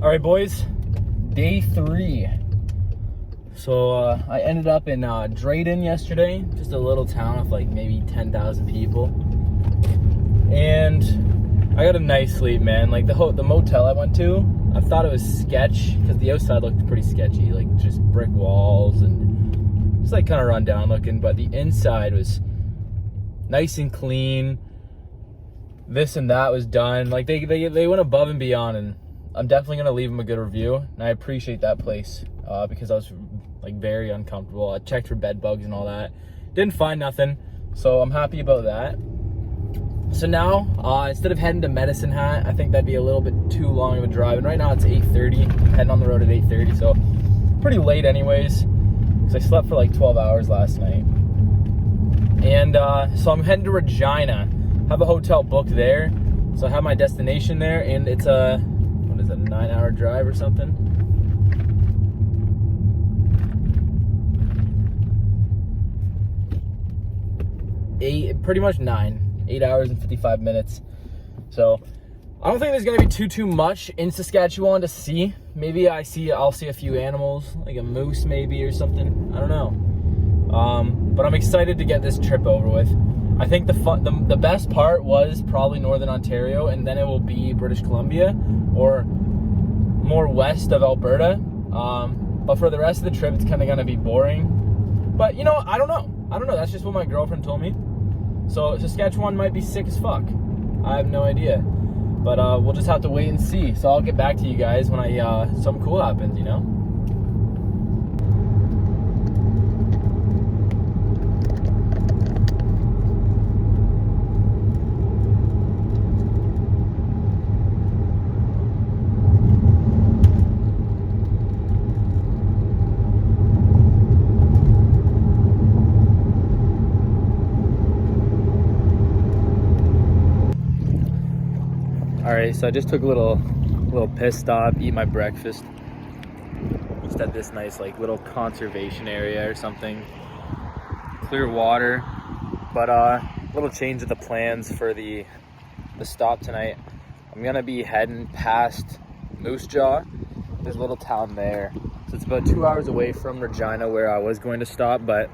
All right, boys, day 3. So I ended up in Drayton yesterday, just a little town of like maybe 10,000 people. And I got a nice sleep, man. Like the motel I went to, I thought it was sketch because the outside looked pretty sketchy, like just brick walls and just like kind of run down looking, but the inside was nice and clean. This and that was done. Like they went above and beyond, and I'm definitely gonna leave them a good review. And I appreciate that place because I was like very uncomfortable. I checked for bed bugs and all that, didn't find nothing, so I'm happy about that. So now instead of heading to Medicine Hat, I think that'd be a little bit too long of a drive. And right now it's 8:30. I'm heading on the road at 8:30, so pretty late anyways. Because I slept for like 12 hours last night. And so I'm heading to Regina. Have a hotel booked there, so I have my destination there, and it's a 9-hour drive or something. Pretty much 8 hours and 55 minutes. So I don't think there's gonna be too much in Saskatchewan to see. Maybe I'll see a few animals, like a moose maybe or something. I don't know. But I'm excited to get this trip over with. I think the best part was probably Northern Ontario, and then it will be British Columbia or more west of Alberta. But for the rest of the trip, it's kind of gonna be boring. But you know, I don't know. That's just what my girlfriend told me. So Saskatchewan might be sick as fuck. I have no idea. But we'll just have to wait and see. So I'll get back to you guys when something cool happens, you know? Alright, so I just took a little piss stop, eat my breakfast. Just at this nice like little conservation area or something. Clear water. But little change of the plans for the stop tonight. I'm gonna be heading past Moose Jaw. There's a little town there. So it's about 2 hours away from Regina where I was going to stop, but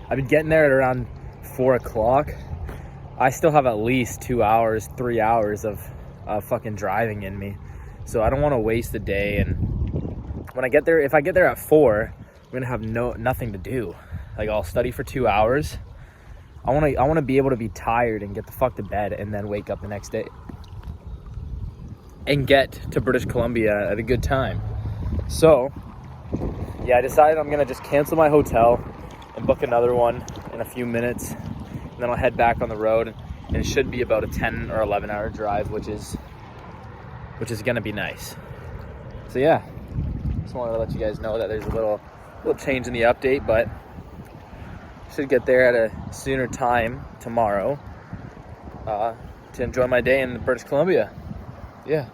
I've been getting there at around 4 o'clock. I still have at least 2 hours, 3 hours of fucking driving in me. So I don't want to waste the day. And when I get there, if I get there at 4, I'm going to have nothing to do. Like I'll study for 2 hours. I want to be able to be tired and get the fuck to bed and then wake up the next day and get to British Columbia at a good time. So yeah, I decided I'm going to just cancel my hotel and book another one in a few minutes. And then I'll head back on the road, and it should be about a 10 or 11 hour drive, which is gonna be nice. So yeah, just wanted to let you guys know that there's a little change in the update, but should get there at a sooner time tomorrow to enjoy my day in British Columbia. Yeah.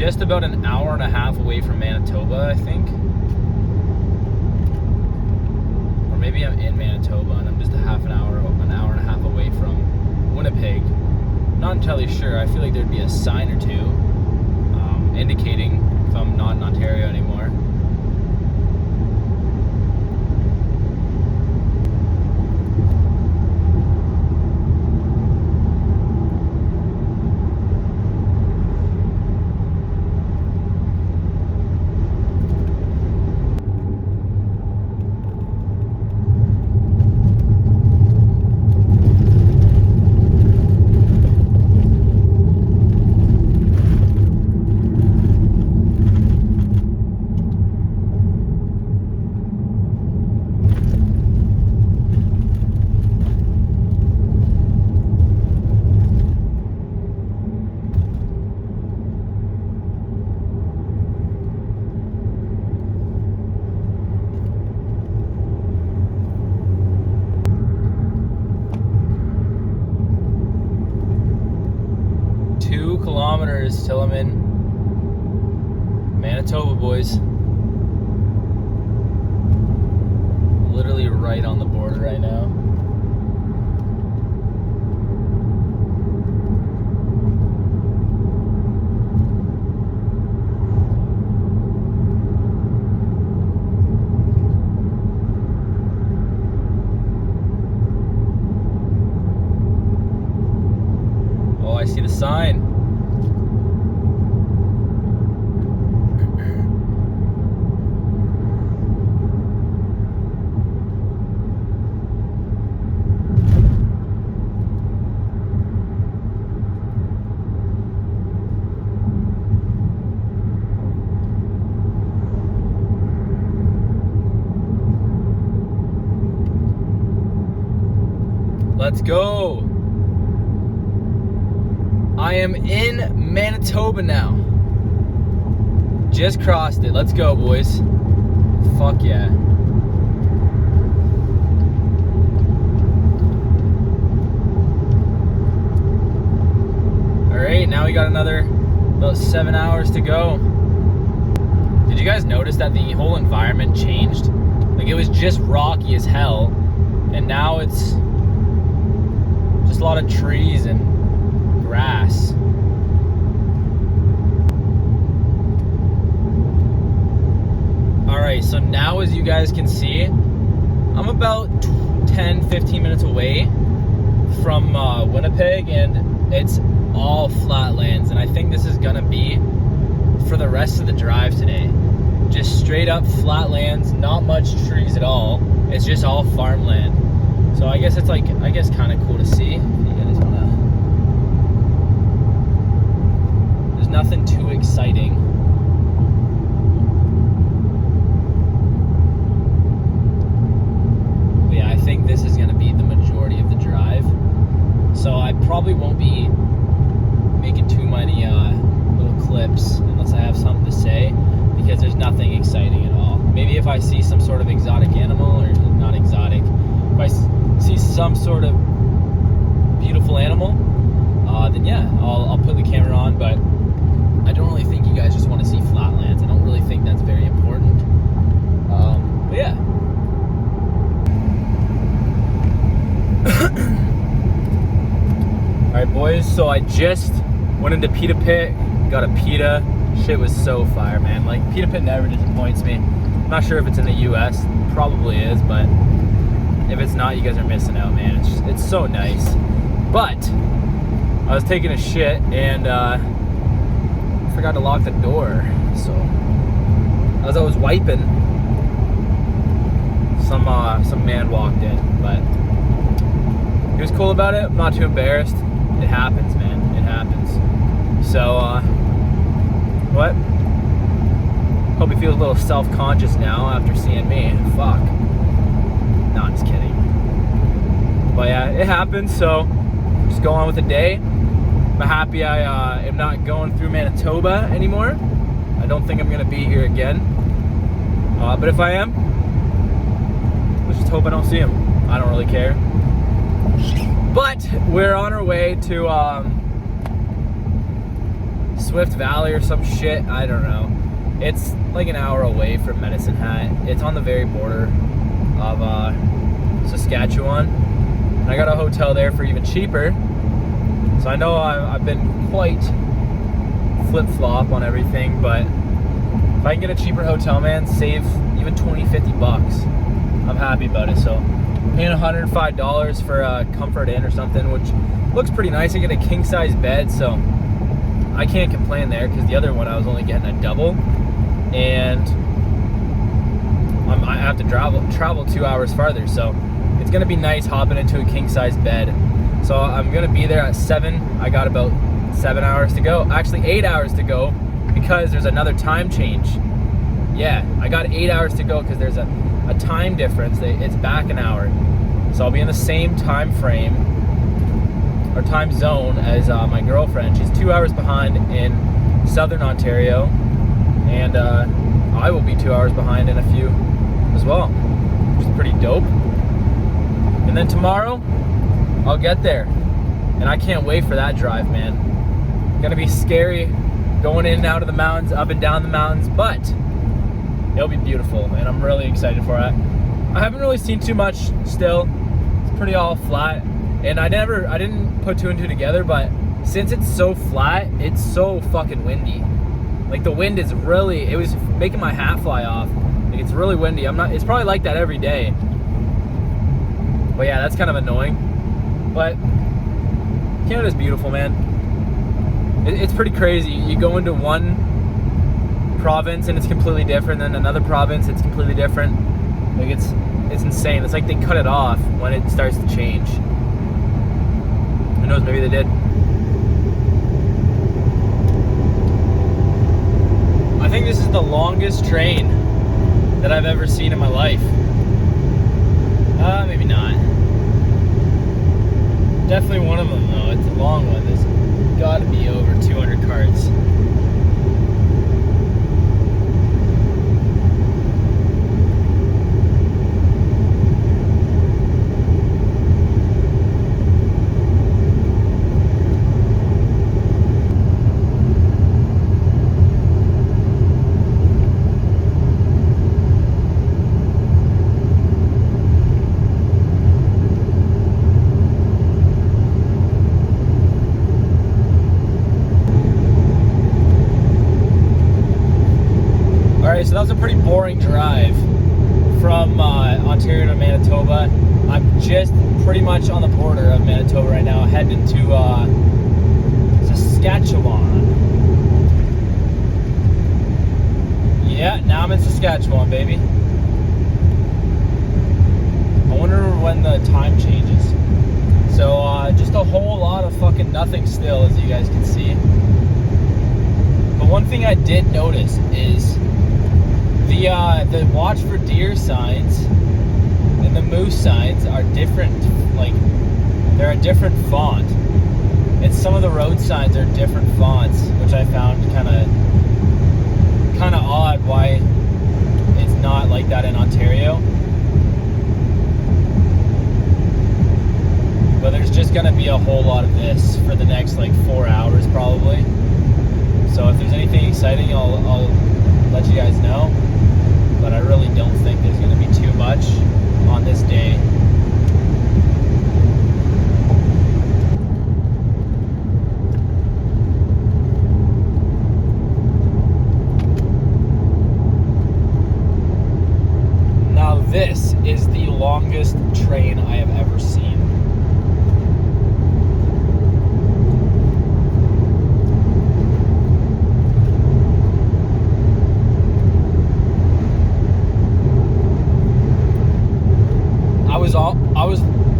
just about an hour and a half away from Manitoba, I think. Or maybe I'm in Manitoba and I'm just an hour and a half away from Winnipeg. Not entirely sure. I feel like there'd be a sign or two indicating if I'm not in Ontario anymore. Kilometers till I'm in Manitoba, boys. Literally right on the border right now. Oh, I see the sign. Let's go. I am in Manitoba now. Just crossed it. Let's go, boys. Fuck yeah. Alright, now we got another about 7 hours to go. Did you guys notice that the whole environment changed? Like, it was just rocky as hell, and now it's just a lot of trees and grass. Alright, so now as you guys can see, I'm about 10-15 minutes away from Winnipeg, and it's all flatlands, and I think this is gonna be for the rest of the drive today. Just straight up flatlands, not much trees at all. It's just all farmland. So I guess it's like, kind of cool to see. You guys wanna... There's nothing too exciting. But yeah, I think this is gonna be the majority of the drive. So I probably won't be making too many little clips unless I have something to say, because there's nothing exciting at all. Maybe if I see some sort of exotic animal, or not exotic, if I see some sort of beautiful animal, then yeah, I'll put the camera on, but I don't really think you guys just want to see flatlands. I don't really think that's very important. But yeah. Alright, boys, so I just went into Pita Pit, got a pita. Shit was so fire, man. Like, Pita Pit never disappoints me. I'm not sure if it's in the US, probably is, but if it's not, you guys are missing out, man. It's so nice. But I was taking a shit and forgot to lock the door. So as I was wiping, some man walked in, but he was cool about it. I'm not too embarrassed. It happens, man. It happens. So what? Hope he feels a little self-conscious now after seeing me. Fuck. No, I'm just kidding. But yeah, it happens, so just go on with the day. I'm happy I am not going through Manitoba anymore. I don't think I'm going to be here again. But if I am, let's just hope I don't see him. I don't really care. But we're on our way to Swift Valley or some shit. I don't know. It's like an hour away from Medicine Hat. It's on the very border of Saskatchewan. And I got a hotel there for even cheaper. So I know I've been quite flip-flop on everything, but if I can get a cheaper hotel, man, save even 20, 50 bucks, I'm happy about it. So paying $105 for a Comfort Inn or something, which looks pretty nice. I get a king-size bed, so I can't complain there, because the other one I was only getting a double, and I have to travel 2 hours farther, so it's gonna be nice hopping into a king-size bed. So I'm gonna be there at 7. I got about 7 hours to go, actually 8 hours to go, because there's another time change. Yeah, I got 8 hours to go because there's a time difference. It's back an hour, so I'll be in the same time frame or time zone as my girlfriend. She's 2 hours behind in Southern Ontario, and I will be 2 hours behind in a few as well, which is pretty dope. And then tomorrow I'll get there, and I can't wait for that drive, man. Gonna be scary going in and out of the mountains, up and down the mountains, but it'll be beautiful, and I'm really excited for it. I haven't really seen too much still. It's pretty all flat, and I didn't put two and two together, but since it's so flat, it's so fucking windy. Like, the wind is really, it was making my hat fly off. Like, it's really windy. It's probably like that every day. But yeah, that's kind of annoying. But Canada's beautiful, man. It's pretty crazy. You go into one province and it's completely different, then another province it's completely different. Like, it's insane. It's like they cut it off when it starts to change. Who knows, maybe they did. I think this is the longest train that I've ever seen in my life. Maybe not. Definitely one of them though. It's a long one. There's got to be over 200 cars. So that was a pretty boring drive from Ontario to Manitoba. I'm just pretty much on the border of Manitoba right now, heading into Saskatchewan. Yeah, now I'm in Saskatchewan, baby. I wonder when the time changes. So just a whole lot of fucking nothing still, as you guys can see. But one thing I did notice is the watch for deer signs and the moose signs are different. Like, they're a different font, and some of the road signs are different fonts, which I found kind of odd. Why it's not like that in Ontario. But there's just gonna be a whole lot of this for the next like 4 hours probably. So if there's anything exciting, I'll let you guys know. But I really don't think there's going to be too much on this day. Now this is the longest train I have ever seen.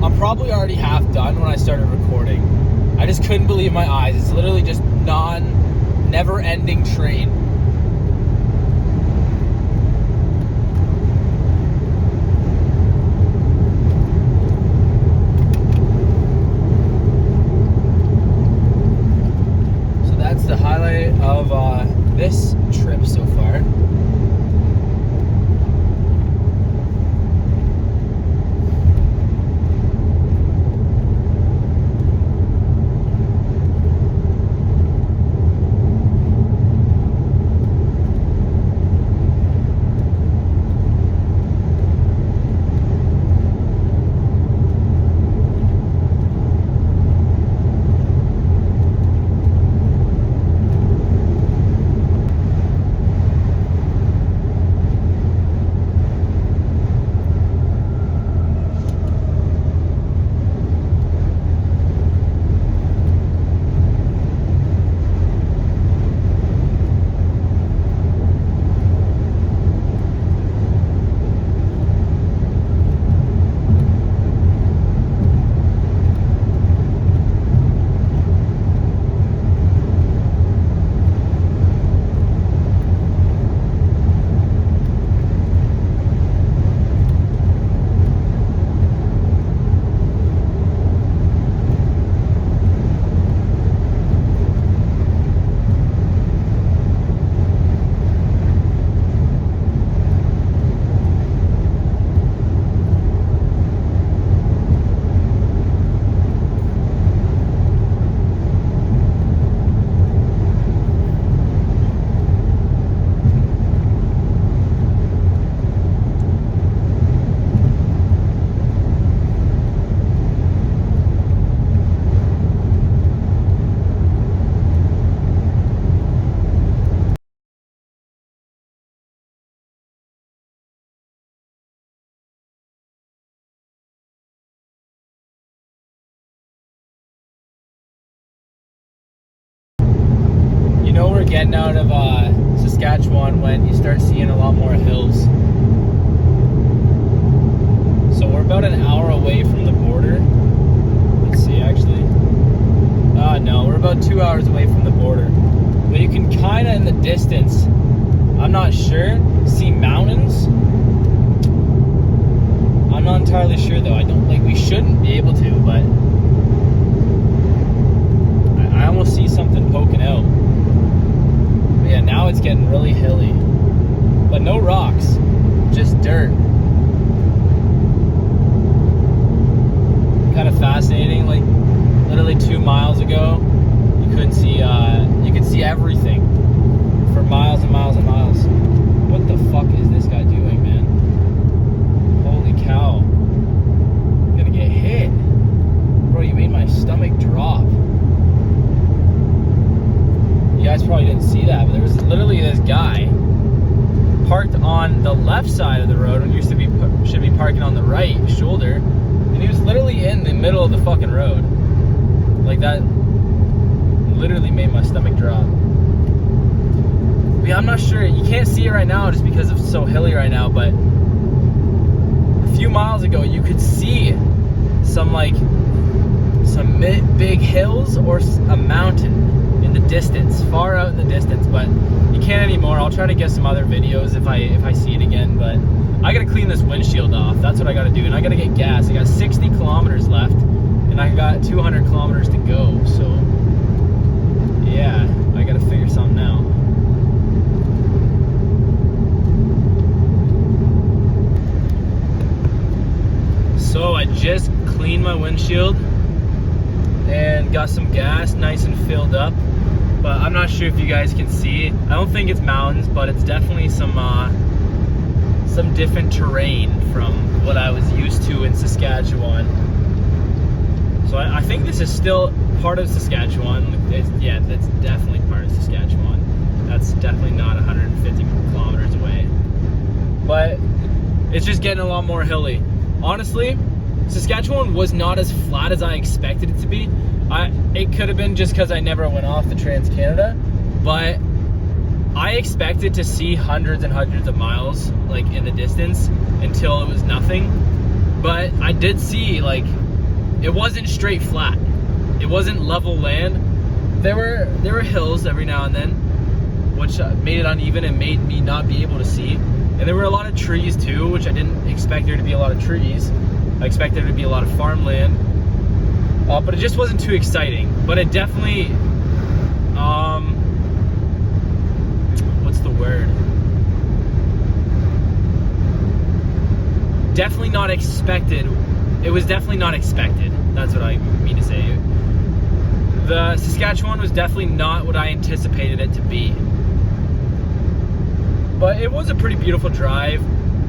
I'm probably already half done when I started recording. I just couldn't believe my eyes. It's literally just never-ending train. So that's the highlight of this trip so far. getting out of Saskatchewan when you start seeing a lot more hills. So we're about an hour away from the border. Let's see, actually. No, we're about 2 hours away from the border. But you can kind of, in the distance, I'm not sure, see mountains. I'm not entirely sure though. I don't, like, we shouldn't be able to, but I almost see something poking out. But yeah, now it's getting really hilly. But no rocks, just dirt. Kind of fascinating. Like literally 2 miles ago, you couldn't see. You could see everything for miles and miles and miles. What the fuck is this guy doing, man? Holy cow! I'm gonna get hit, bro. You made my stomach drop. You guys probably didn't see that, but there was literally this guy parked on the left side of the road when you should be parking on the right shoulder. And he was literally in the middle of the fucking road. Like, that literally made my stomach drop. But yeah, I'm not sure. You can't see it right now just because it's so hilly right now, but a few miles ago you could see some big hills or a mountain in the distance, far out in the distance, but you can't anymore. I'll try to get some other videos if I see it again, but I gotta clean this windshield off. That's what I gotta do, and I gotta get gas. I got 60 kilometers left, and I got 200 kilometers to go, so yeah, I gotta figure something out. So I just cleaned my windshield and got some gas nice and filled up, but I'm not sure if you guys can see. I don't think it's mountains, but it's definitely some different terrain from what I was used to in Saskatchewan. So I think this is still part of Saskatchewan. Yeah, that's definitely part of Saskatchewan. That's definitely not 150 kilometers away. But it's just getting a lot more hilly. Honestly, Saskatchewan was not as flat as I expected it to be. It could have been just because I never went off the Trans-Canada, but I expected to see hundreds and hundreds of miles, like, in the distance until it was nothing. But I did see, like, it wasn't straight flat. It wasn't level land. There were hills every now and then, which made it uneven and made me not be able to see. And there were a lot of trees too, which I didn't expect there to be a lot of trees. I expected there to be a lot of farmland. But it just wasn't too exciting. But it definitely, what's the word? Definitely not expected. It was definitely not expected. That's what I mean to say. The Saskatchewan was definitely not what I anticipated it to be. But it was a pretty beautiful drive.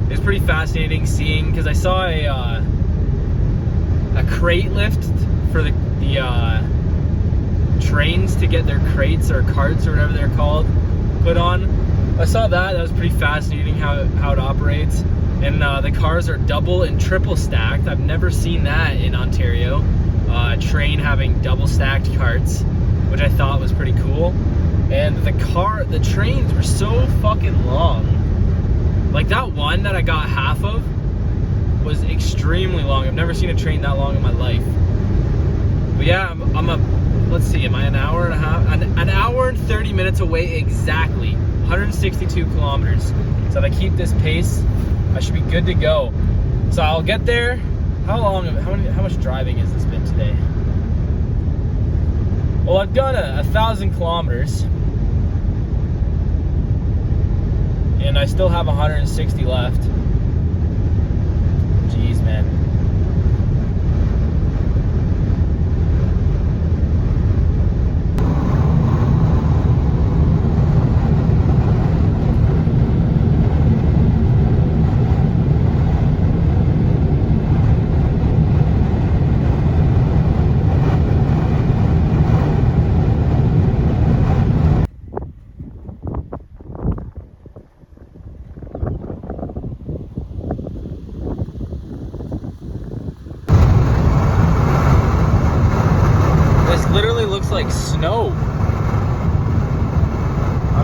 It was pretty fascinating seeing, because I saw a crate lift for the trains to get their crates or carts or whatever they're called put on. I saw that. That was pretty fascinating how it operates. And the cars are double and triple stacked. I've never seen that in Ontario. A train having double stacked carts, which I thought was pretty cool. And the trains were so fucking long. Like, that one that I got half of was extremely long. I've never seen a train that long in my life. But yeah, let's see, am I an hour and a half? An hour and 30 minutes away exactly. 162 kilometers. So if I keep this pace, I should be good to go. So I'll get there. How much driving has this been today? Well, I've done 1,000 kilometers. And I still have 160 left. Jeez, man. Literally looks like snow.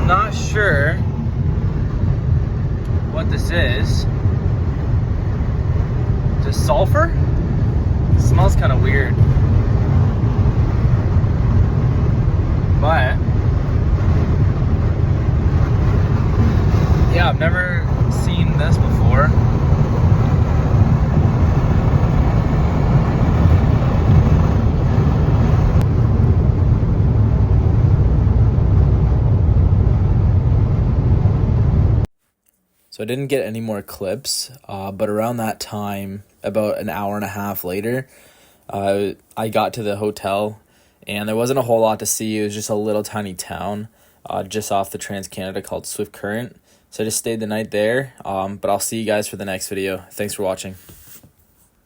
not sure what this is. Is this sulfur? It smells kind of weird. But yeah, I've never seen this before. So I didn't get any more clips, but around that time, about an hour and a half later, I got to the hotel, and there wasn't a whole lot to see. It was just a little tiny town just off the Trans-Canada called Swift Current. So I just stayed the night there, but I'll see you guys for the next video. Thanks for watching.